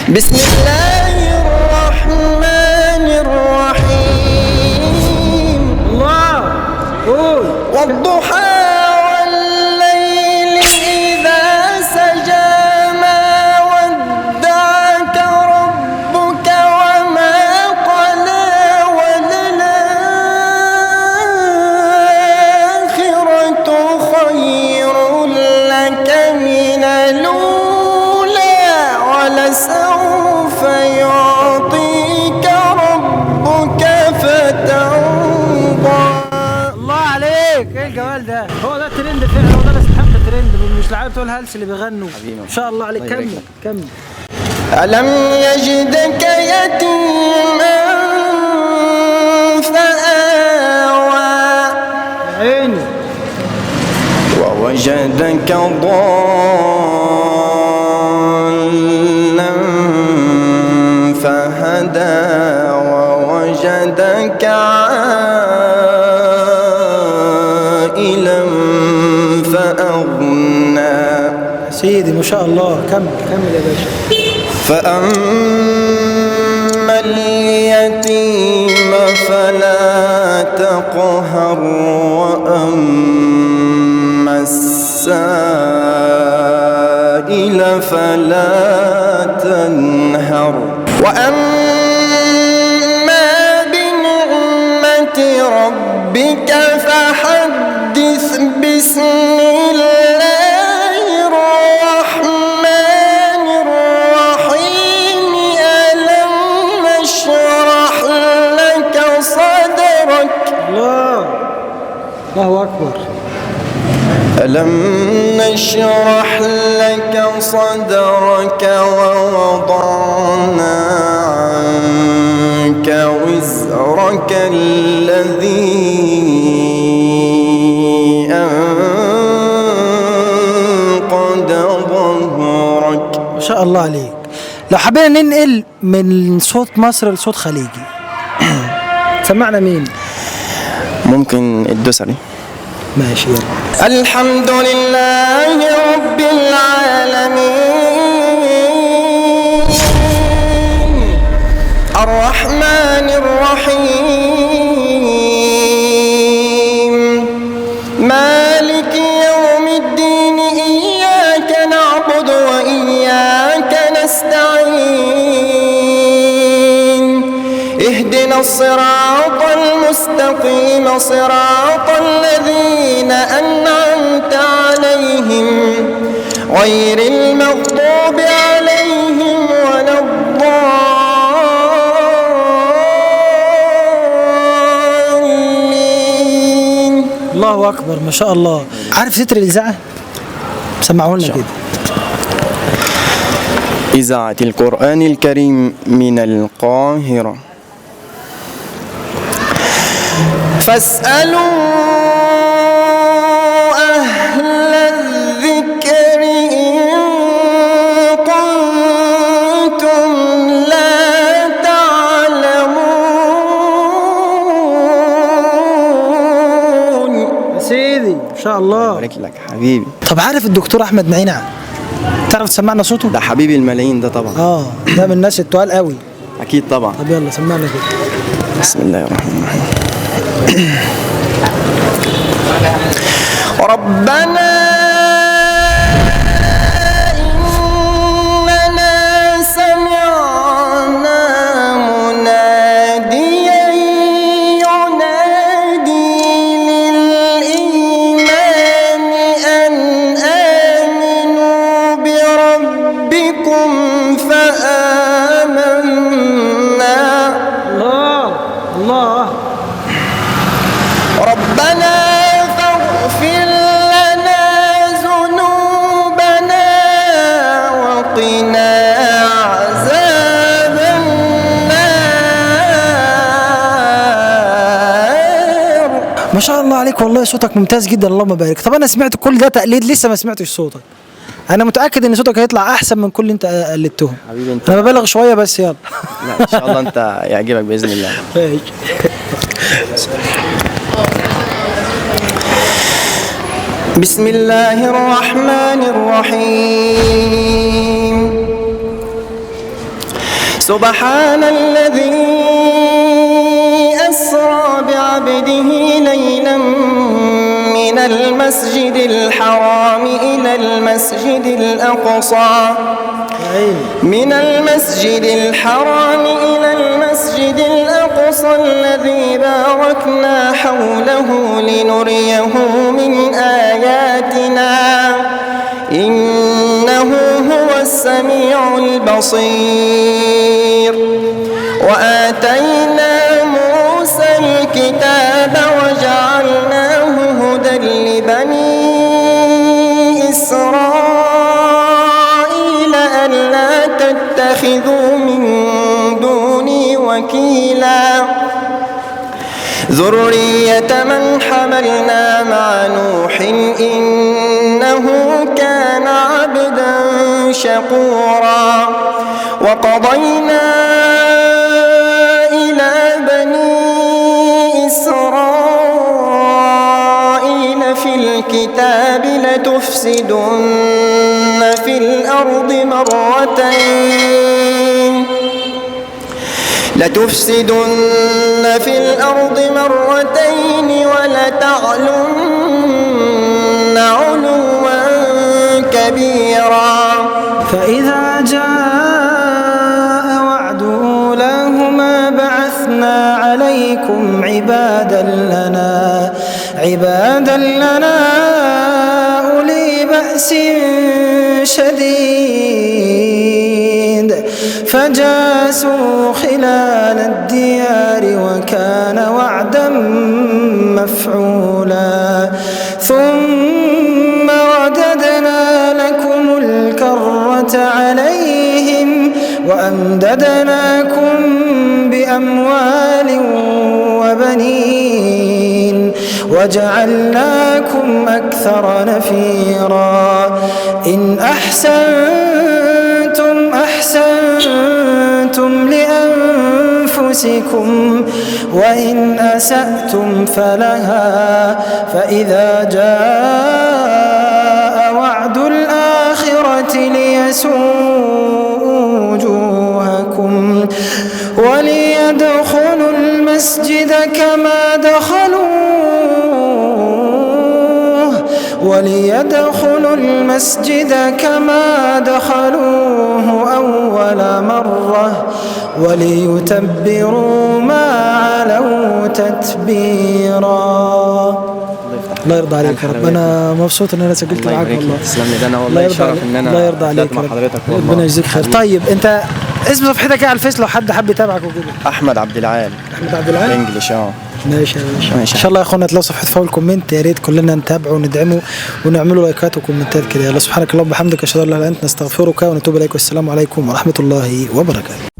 بسم الله الرحمن الرحيم. الله قول. والضحى والليل إذا سجى ما ودعك ربك وما قلى وللآخرة خير لك من الأولى ولسوف يعطيك ربك فترضى. الله عليك، ايه الجمال ده؟ هو ده الترند فعلا، هو ده اللي يستحق الترند، مش العيال بتوع الهلس اللي بيغنوا. ما شاء الله عليك. كمل كمل. ألم يجدك يتيما فآوى عيني. ووجدك ضالا فهدى ووجدك عائلا فأغنى. سيدي ما شاء الله. كمل كمل يا باشا. فأما اليتيم فلا تقهر وأما السائل فلا تنهر وأما بنعمة ربك فحدث. بسم الله الرحمن الرحيم. ألم نشرح لك صدرك. الله أكبر. ألم نشرح لك صدرك ووضعنا عنك وزرك الذي أنقض ظهرك. ما شاء الله عليك. لو حبينا ننقل من صوت مصر لصوت خليجي سمعنا مين؟ ممكن الدوسري. ماشي يلا. الحمد لله رب العالمين الرحمن الرحيم مالك يوم الدين. إياك نعبد وإياك نستعين. اهدنا الصراط المستقيم صراط الذين أنعمت عليهم غير المغضوب عليهم ولا الضالين. الله أكبر ما شاء الله. عارف تتر الإذاعة؟ سمعوا لنا كده. إذاعة القرآن الكريم من القاهرة. فاسألوا أهل الذكر إن كنتم لا تعلمون. سيدي ما شاء الله. بارك لك حبيبي. طب عارف الدكتور أحمد نعينع؟ تعرف تسمعنا صوته؟ ده حبيبي الملايين ده طبعا. ده من الناس التقال قوي. أكيد طبعا. طب يلا سمعنا كده. بسم الله الرحمن الرحيم. ربنا إننا سمعنا مناديا ينادي للإيمان أن آمنوا بربكم فآمنا. الله. ربنا فاغفر لنا ذنوبنا وقنا عذاب النار. ما شاء الله عليك والله صوتك ممتاز جدا اللهم بارك. طب انا سمعت كل ده تقليد لسه ما سمعتش صوتك. انا متاكد ان صوتك هيطلع احسن من كل اللي انت قلدتهم. حبيبي انت. انا ببالغ شويه بس يلا. لا ان شاء الله انت يعجبك باذن الله. بسم الله الرحمن الرحيم سبحان الذي أسرى بعبده ليلا من المسجد الحرام إلى المسجد الأقصى الذي باركنا حوله لنريه من آياتنا إنه هو السميع البصير. وآتينا موسى الكتاب وجعلناه هدى لبني إسرائيل ألا تتخذوا من دوني وكيلا ذرية من حملنا مع نوح إنه كان عبدا شكورا. وقضينا إلى بني إسرائيل في الكتاب لتفسدن في الأرض مرتين ولتعلن علوا كبيرا. فإذا جاء وعد أولاهما بعثنا عليكم عبادا لنا أولي بأس شديد فجاسوا خلال الديار وكان وعدا مفعولا. ثم رددنا لكم الكرة عليهم وأمددناكم بأموال وبنين وجعلناكم أكثر نفيرا. إن أحسنتم لأنفسكم وإن أسأتم فلها. فإذا جاء وعد الآخرة ليسوءوا وجوهكم وليدخلوا المسجد كما دخلوه أول مرة وليتبروا ما علوا تتبيرا. الله يرضى عليك يا رب. انا مبسوط ان انا سجلت معاك والله. تسلم لي. ده انا والله شرف ان انا الله يرضى عليك مع حضرتك والله. ربنا يجزيك خير. طيب انت اسم صفحتك ايه على الفيس لو حد حب يتابعك وكده؟ احمد عبد العال. احمد عبد العال انجلش. ماشي يا باشا. ان شاء الله يا اخوانا تلاقوا صفحه فوق الكومنت، يا ريت كلنا نتابعه وندعمه ونعمله لايكات وكومنتات كده. يلا سبحانك اللهم وبحمدك اشهد ان لا اله الا انت نستغفرك ونتوب اليك والسلام عليكم ورحمه الله وبركاته.